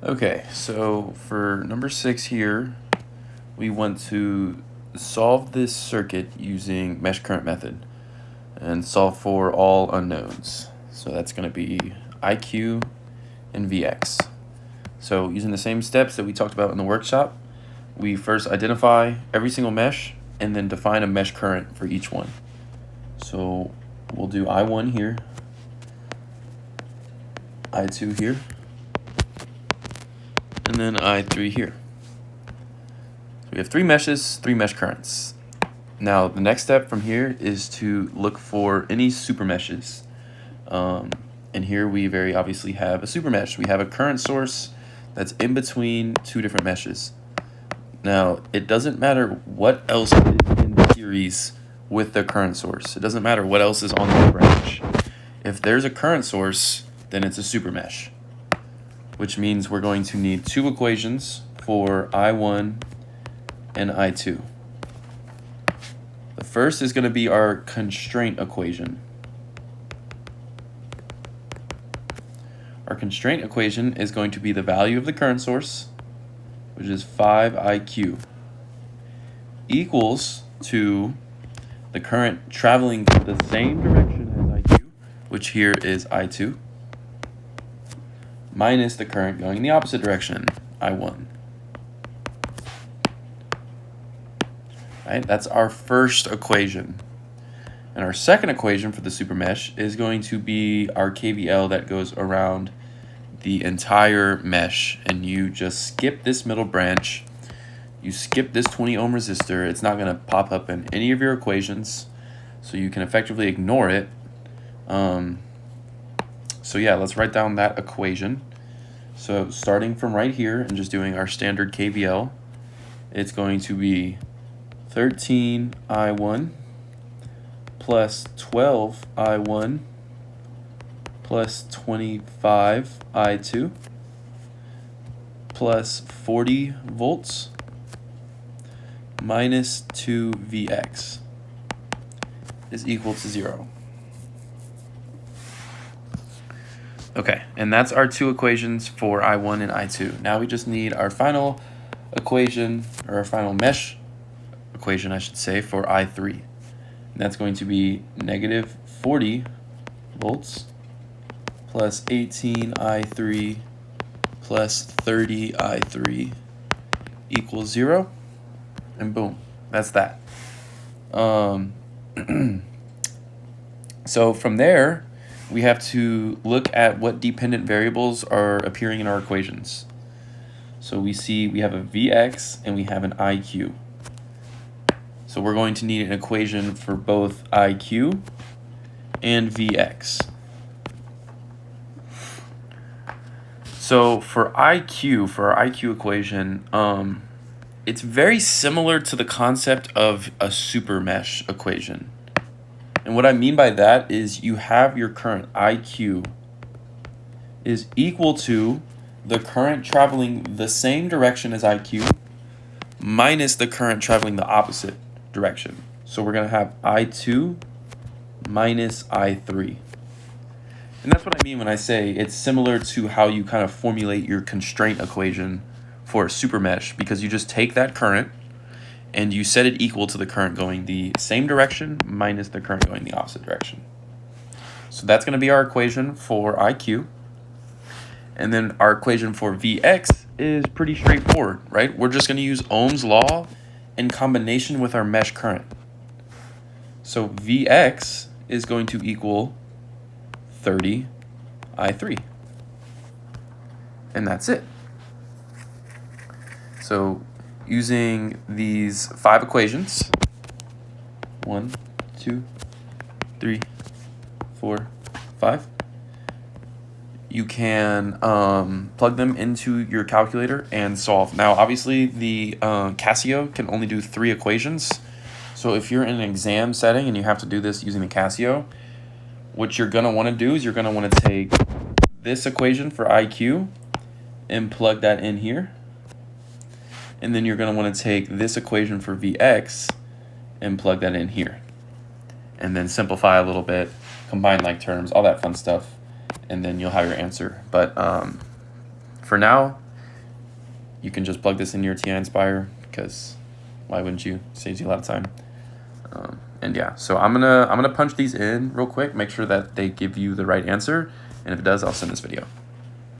Okay, so for number 6 here, we want to solve this circuit using mesh current method and solve for all unknowns. So that's going to be IQ and Vx. So using the same steps that we talked about in the workshop, we first identify every single mesh and then define a mesh current for each one. So we'll do I1 here, I2 here, and then I3 here. So we have 3 meshes, 3 mesh currents. Now the next step from here is to look for any super meshes. And here we very obviously have a super mesh. We have a current source that's in between 2 different meshes. Now, it doesn't matter what else is in series with the current source. It doesn't matter what else is on the branch. If there's a current source, then it's a super mesh, which means we're going to need 2 equations for I1 and I2. The first is going to be our constraint equation. Our constraint equation is going to be the value of the current source, which is 5IQ, equals to the current traveling the same direction as IQ, which here is I2, minus the current going in the opposite direction, I1. Right? That's our first equation. And our second equation for the super mesh is going to be our KVL that goes around the entire mesh, and you just skip this middle branch, you skip this 20 ohm resistor. It's not going to pop up in any of your equations, so you can effectively ignore it. So yeah, let's write down that equation. So starting from right here and just doing our standard KVL, it's going to be 13I1 plus 12I1 plus 25I2 plus 40 volts minus 2Vx is equal to 0. Okay, and that's our 2 equations for I1 and I2. Now we just need our final equation, or our final mesh equation, I should say, for I3. And that's going to be negative 40 volts plus 18I3 plus 30I3 equals 0. And boom, that's that. So from there, we have to look at what dependent variables are appearing in our equations. So we see we have a Vx and we have an IQ. So we're going to need an equation for both IQ and Vx. So for our IQ equation, it's very similar to the concept of a super mesh equation. And what I mean by that is you have your current IQ is equal to the current traveling the same direction as IQ minus the current traveling the opposite direction. So we're going to have I2 minus I3. And that's what I mean when I say it's similar to how you kind of formulate your constraint equation for a super mesh, because you just take that current and you set it equal to the current going the same direction minus the current going the opposite direction. So that's going to be our equation for IQ. And then our equation for Vx is pretty straightforward, right? We're just going to use Ohm's law in combination with our mesh current. So Vx is going to equal 30I3. And that's it. So using these 5 equations, 1, 2, 3, 4, 5, you can plug them into your calculator and solve. Now, obviously, the Casio can only do 3 equations. So if you're in an exam setting and you have to do this using the Casio, what you're going to want to do is you're going to want to take this equation for IQ and plug that in here. And then you're going to want to take this equation for Vx and plug that in here. And then simplify a little bit, combine like terms, all that fun stuff. And then you'll have your answer. But for now, you can just plug this into your TI Inspire, because why wouldn't you? Saves you a lot of time. And yeah, so I'm gonna punch these in real quick, make sure that they give you the right answer, and if it does, I'll send this video.